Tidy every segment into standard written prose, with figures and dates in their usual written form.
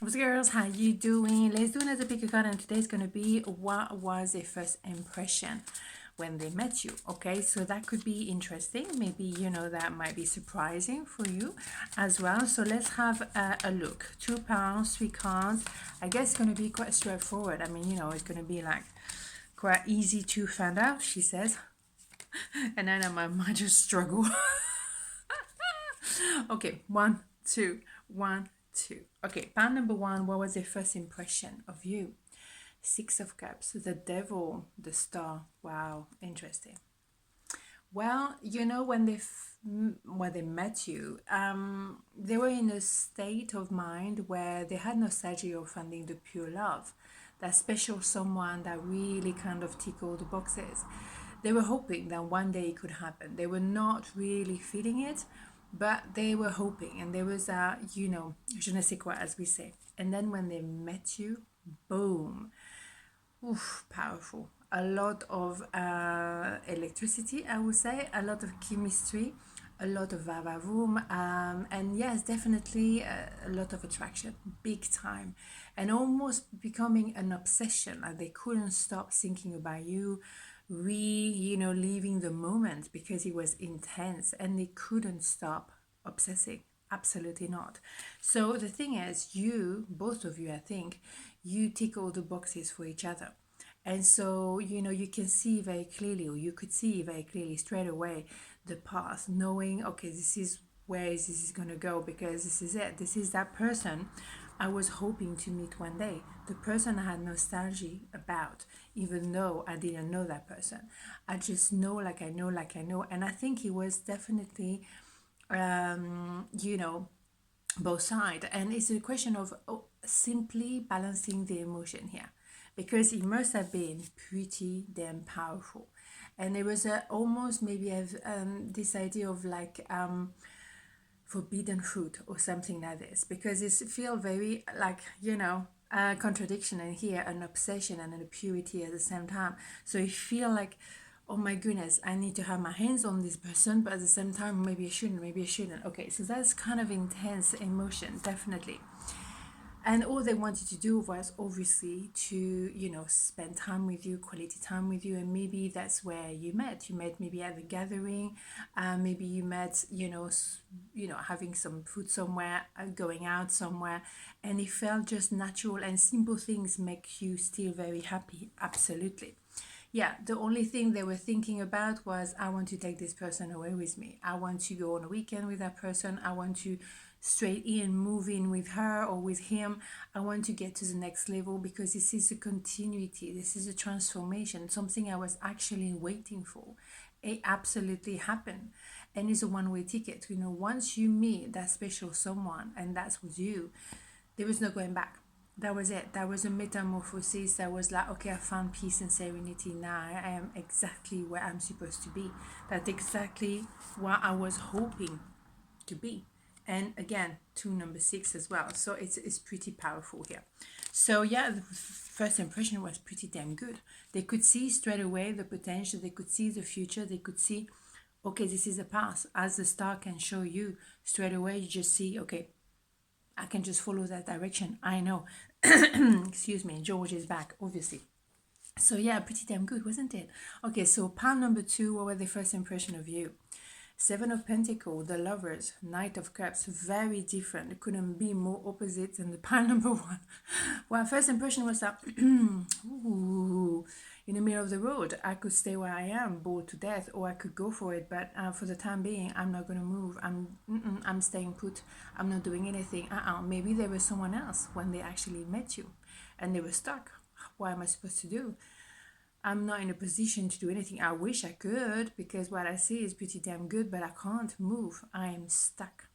What's girls, how you doing? Let's do another pick a card, and today's gonna be what was their first impression when they met you. Okay, so that could be interesting. Maybe that might be surprising for you as well. So let's have a look. £2, 3 cards. I guess it's gonna be quite straightforward. I mean, it's gonna be like quite easy to find out, she says. And then I might just struggle. Okay, one, two, one, two. Okay, pile number one, what was their first impression of you? Six of Cups, the Devil, the Star. Wow, interesting. Well, when they met you, they were in a state of mind where they had nostalgia of finding the pure love, that special someone that really kind of tickled the boxes. They were hoping that one day it could happen. They were not really feeling it, but they were hoping, and there was a, je ne sais quoi, as we say. And then when they met you, boom, oof, powerful. A lot of electricity, I would say, a lot of chemistry, a lot of vavavoom, and yes, definitely a lot of attraction, big time, and almost becoming an obsession. Like they couldn't stop thinking about you, leaving the moment because it was intense, and they couldn't stop obsessing. Absolutely not. So the thing is, both of you, I think, you tick all the boxes for each other. And so, you can see very clearly, or you could see very clearly straight away the path, knowing, okay, this is where this is going to go, because this is it. This is that person I was hoping to meet one day. The person I had nostalgia about, even though I didn't know that person. I just know, like I know, like I know. And I think it was definitely, um, you know, both sides, and it's a question of simply balancing the emotion here, because it must have been pretty damn powerful. And it was almost maybe this idea of like forbidden fruit or something like this, because it feel very like a contradiction in here, an obsession and a purity at the same time. So you feel like, oh my goodness, I need to have my hands on this person, but at the same time, maybe I shouldn't. Okay, so that's kind of intense emotion, definitely. And all they wanted to do was obviously to, spend time with you, quality time with you. And maybe that's where you met maybe at the gathering. Maybe you met, having some food somewhere, going out somewhere, and it felt just natural, and simple things make you still very happy. Absolutely. Yeah, the only thing they were thinking about was, I want to take this person away with me. I want to go on a weekend with that person. I want to straight in move in with her or with him. I want to get to the next level, because this is a continuity. This is a transformation, something I was actually waiting for. It absolutely happened. And it's a one-way ticket. Once you meet that special someone, and that's with you, there was no going back. That was it. That was a metamorphosis. That was like, okay, I found peace and serenity. Now I am exactly where I'm supposed to be. That's exactly what I was hoping to be. And again, two number six as well. So it's pretty powerful here. So yeah, the first impression was pretty damn good. They could see straight away the potential. They could see the future. They could see, okay, this is the path. As the star can show you straight away, you just see, okay, I can just follow that direction. I know. Excuse me, George is back, obviously. So yeah, pretty damn good, wasn't it? Okay, so pile number two, what were the first impression of you? Seven of Pentacles, the Lovers, Knight of Cups, very different. It couldn't be more opposite than the pile number one. Well, first impression was that, ooh, in the middle of the road, I could stay where I am, bored to death, or I could go for it. But for the time being, I'm not gonna move. I'm staying put. I'm not doing anything. Maybe there was someone else when they actually met you, and they were stuck. What am I supposed to do? I'm not in a position to do anything. I wish I could, because what I see is pretty damn good, but I can't move. I am stuck.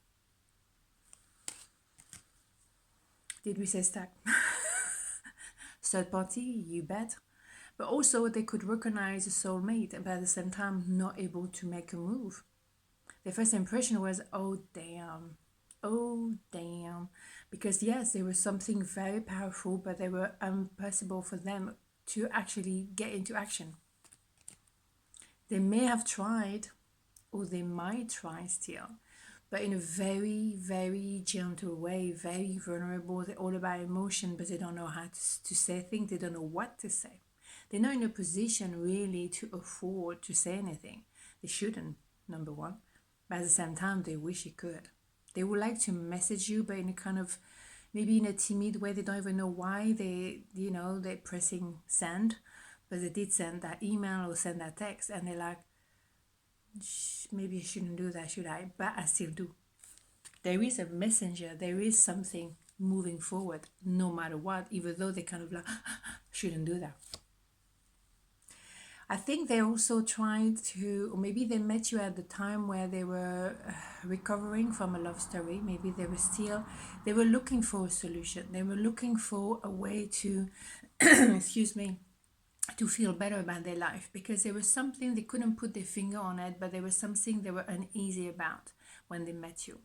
Did we say stuck? Third party, you bet. But also, they could recognize a soulmate, but at the same time, not able to make a move. The first impression was, oh damn, oh damn. Because yes, there was something very powerful, but they were impossible for them to actually get into action. They may have tried, or they might try still, but in a very, very gentle way, very vulnerable. They're all about emotion, but they don't know how to say things. They don't know what to say. They're not in a position really to afford to say anything. They shouldn't, number one. But at the same time, they wish they could. They would like to message you, but in a kind of, maybe in a timid way. They don't even know why they're pressing send, but they did send that email or send that text, and they're like, maybe I shouldn't do that, should I? But I still do. There is a messenger, there is something moving forward, no matter what, even though they kind of like, shouldn't do that. I think they also tried to, or maybe they met you at the time where they were recovering from a love story. Maybe they were looking for a solution. They were looking for a way to, excuse me, to feel better about their life, because there was something they couldn't put their finger on it, but there was something they were uneasy about when they met you.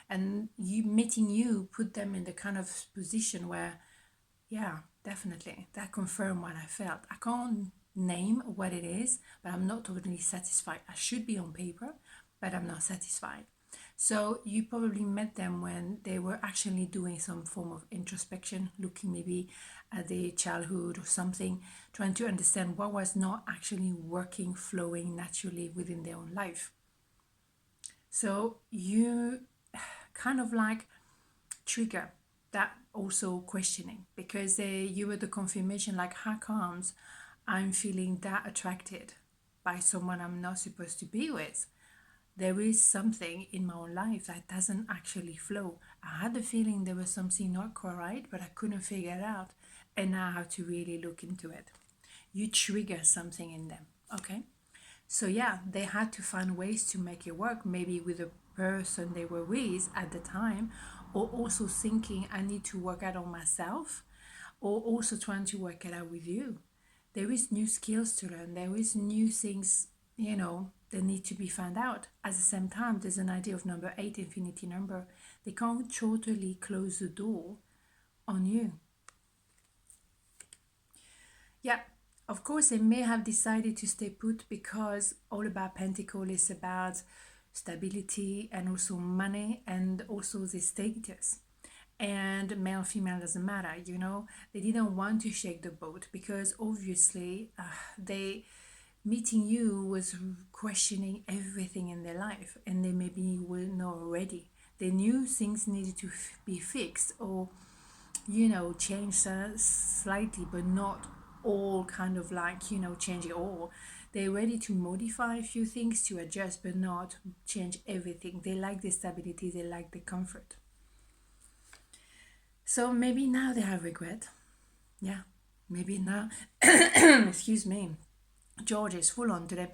And meeting you put them in the kind of position where, yeah, definitely, that confirmed what I felt. I can't name what it is, but I'm not totally satisfied. I should be on paper, but I'm not satisfied. So you probably met them when they were actually doing some form of introspection, looking maybe at their childhood or something, trying to understand what was not actually working, flowing naturally within their own life. So you kind of like trigger that also questioning, because you were the confirmation, like, how comes I'm feeling that attracted by someone I'm not supposed to be with? There is something in my own life that doesn't actually flow. I had the feeling there was something not quite right, but I couldn't figure it out. And now I have to really look into it. You trigger something in them, okay? So yeah, they had to find ways to make it work, maybe with the person they were with at the time, or also thinking, I need to work out on myself, or also trying to work it out with you. There is new skills to learn. There is new things, that need to be found out. At the same time, there's an idea of number 8, infinity number. They can't totally close the door on you. Yeah, of course, they may have decided to stay put, because all about Pentacle is about stability and also money and also the status. And male, female doesn't matter, They didn't want to shake the boat, because obviously they meeting you was questioning everything in their life, and they maybe were not ready. They knew things needed to be fixed, or changed slightly, but not all kind of like change it all. They're ready to modify a few things, to adjust, but not change everything. They like the stability, they like the comfort. So maybe now they have regret. Yeah, maybe now. Excuse me, George is full on today.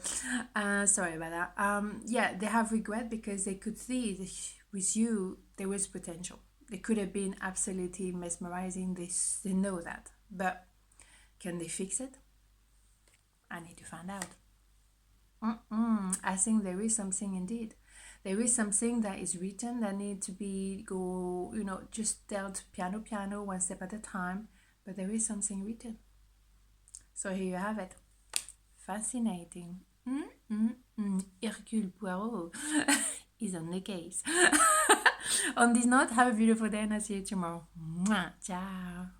Sorry about that. Yeah, they have regret, because they could see that with you there was potential. They could have been absolutely mesmerizing. They know that, but can they fix it? I need to find out. I think there is something indeed. There is something that is written that need to be just dealt piano, one step at a time. But there is something written. So here you have it. Fascinating. Hercule Poirot is on the case. On this note, have a beautiful day, and I'll see you tomorrow. Mwah. Ciao.